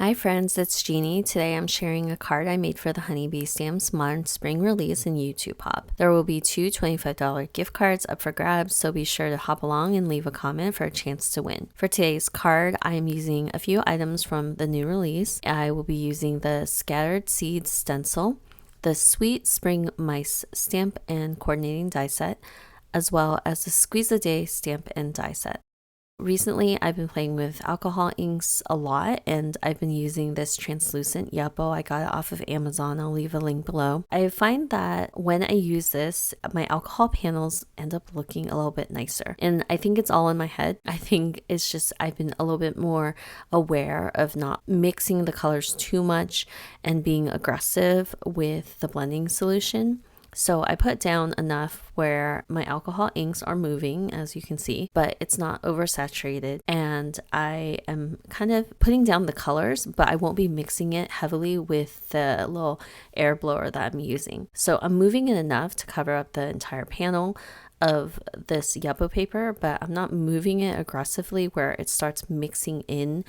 Hi friends, it's Jeannie. Today I'm sharing a card I made for the Honeybee Stamps Modern Spring Release in YouTube Hop. There will be two $25 gift cards up for grabs, so be sure to hop along and leave a comment for a chance to win. For today's card, I am using a few items from the new release. I will be using the Scattered Seeds Stencil, the Sweet Spring Mice Stamp and Coordinating Die Set, as well as the Squeeze a Day Stamp and Die Set. Recently, I've been playing with alcohol inks a lot, and I've been using this translucent Yupo. I got it off of Amazon. I'll leave a link below. I find that when I use this, my alcohol panels end up looking a little bit nicer. And I think it's all in my head. I think it's just I've been a little bit more aware of not mixing the colors too much and being aggressive with the blending solution. So I put down enough where my alcohol inks are moving, as you can see, but it's not oversaturated. And I am kind of putting down the colors, but I won't be mixing it heavily with the little air blower that I'm using. So I'm moving it enough to cover up the entire panel of this Yupo paper, but I'm not moving it aggressively where it starts mixing in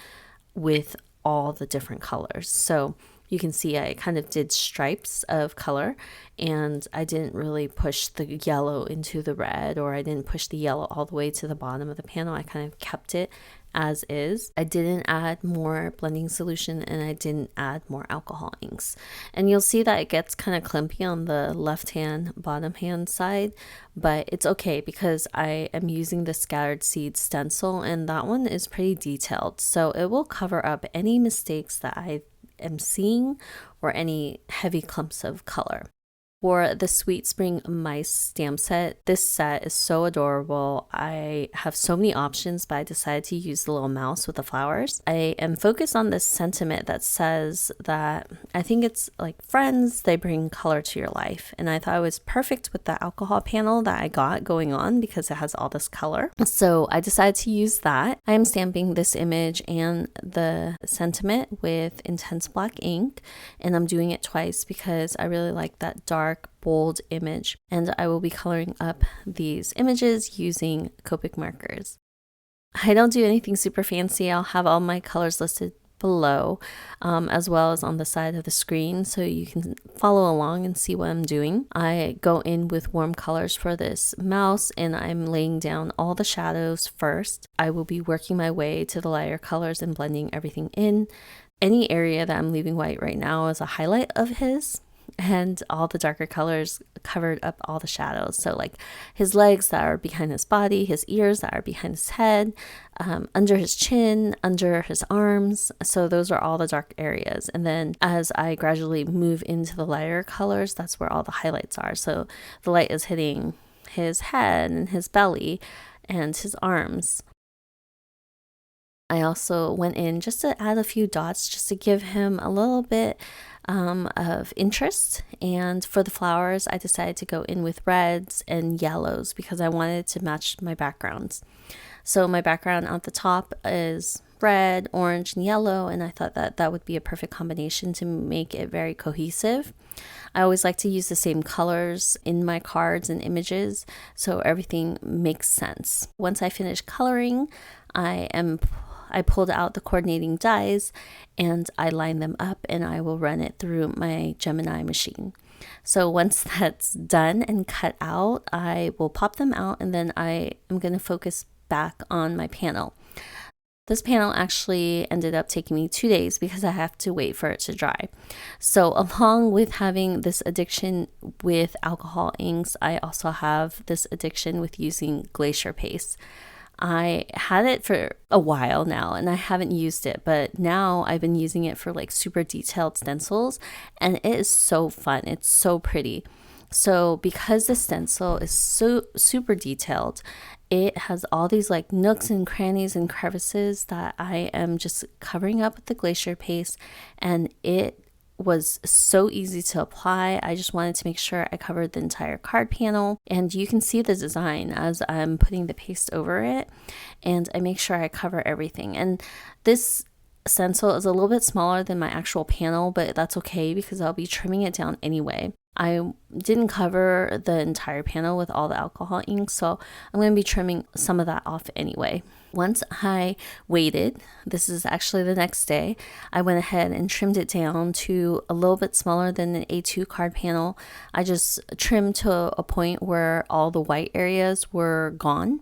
with all the different colors. So you can see I kind of did stripes of color, and I didn't really push the yellow into the red, or I didn't push the yellow all the way to the bottom of the panel. I kind of kept it as is. I didn't add more blending solution, and I didn't add more alcohol inks. And you'll see that it gets kind of clumpy on the left hand, bottom hand side, but it's okay because I am using the Scattered Seeds Stencil, and that one is pretty detailed. So it will cover up any mistakes that I am seeing or any heavy clumps of color. For the Sweet Spring Mice stamp set, this set is so adorable. I have so many options, but I decided to use the little mouse with the flowers. I am focused on this sentiment that says that I think it's like friends, they bring color to your life. And I thought it was perfect with the alcohol panel that I got going on because it has all this color. So I decided to use that. I am stamping this image and the sentiment with intense black ink, and I'm doing it twice because I really like that dark bold image, and I will be coloring up these images using Copic markers. I don't do anything super fancy. I'll have all my colors listed below, as well as on the side of the screen, so you can follow along and see what I'm doing. I go in with warm colors for this mouse, and I'm laying down all the shadows first. I will be working my way to the lighter colors and blending everything in. Any area that I'm leaving white right now is a highlight of his, and all the darker colors covered up all the shadows. So like his legs that are behind his body, his ears that are behind his head, under his chin, under his arms. So those are all the dark areas. And then as I gradually move into the lighter colors, that's where all the highlights are. So the light is hitting his head and his belly and his arms. I also went in just to add a few dots just to give him a little bit of interest. And for the flowers, I decided to go in with reds and yellows because I wanted to match my backgrounds. So my background at the top is red, orange, and yellow, and I thought that that would be a perfect combination to make it very cohesive. I always like to use the same colors in my cards and images so everything makes sense. Once I finish coloring, I pulled out the coordinating dies and I lined them up, and I will run it through my Gemini machine. So once that's done and cut out, I will pop them out, and then I am going to focus back on my panel. This panel actually ended up taking me 2 days because I have to wait for it to dry. So along with having this addiction with alcohol inks, I also have this addiction with using glacier paste. I had it for a while now and I haven't used it, but now I've been using it for like super detailed stencils, and it is so fun. It's so pretty. So because the stencil is so super detailed, it has all these like nooks and crannies and crevices that I am just covering up with the glacier paste, and it was so easy to apply. I just wanted to make sure I covered the entire card panel, and you can see the design as I'm putting the paste over it, and I make sure I cover everything. And this stencil is a little bit smaller than my actual panel, but that's okay because I'll be trimming it down anyway. I didn't cover the entire panel with all the alcohol ink, so I'm going to be trimming some of that off anyway. Once I waited, this is actually the next day, I went ahead and trimmed it down to a little bit smaller than an A2 card panel. I just trimmed to a point where all the white areas were gone.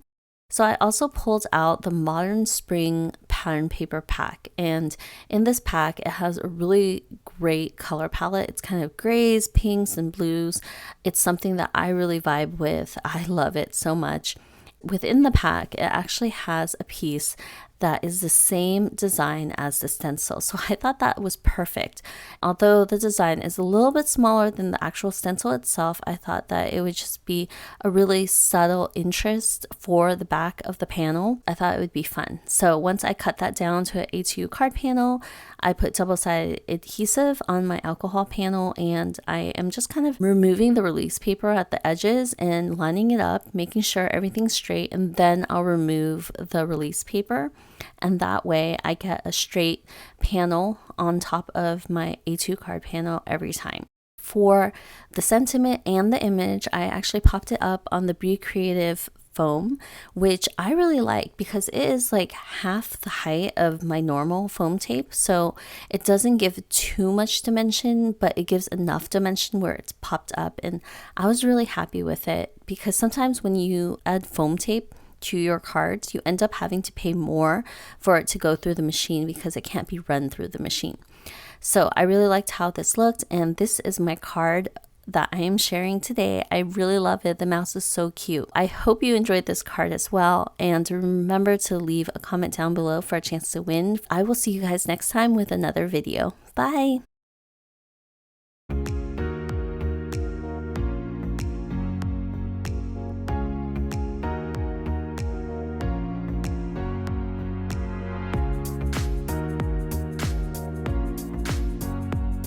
So I also pulled out the Modern Spring pattern paper pack, and in this pack it has a really great color palette. It's kind of grays, pinks, and blues. It's something that I really vibe with. I love it so much. Within the pack, it actually has a piece that is the same design as the stencil. So I thought that was perfect. Although the design is a little bit smaller than the actual stencil itself, I thought that it would just be a really subtle interest for the back of the panel. I thought it would be fun. So once I cut that down to an A2 card panel, I put double-sided adhesive on my alcohol panel, and I am just kind of removing the release paper at the edges and lining it up, making sure everything's straight, and then I'll remove the release paper. And that way I get a straight panel on top of my A2 card panel every time. For the sentiment and the image, I actually popped it up on the Be Creative foam, which I really like because it is like half the height of my normal foam tape. So it doesn't give too much dimension, but it gives enough dimension where it's popped up. And I was really happy with it because sometimes when you add foam tape to your cards, you end up having to pay more for it to go through the machine because it can't be run through the machine. So I really liked how this looked, and this is my card that I am sharing today. I really love it. The mouse is so cute. I hope you enjoyed this card as well, and remember to leave a comment down below for a chance to win. I will see you guys next time with another video. Bye!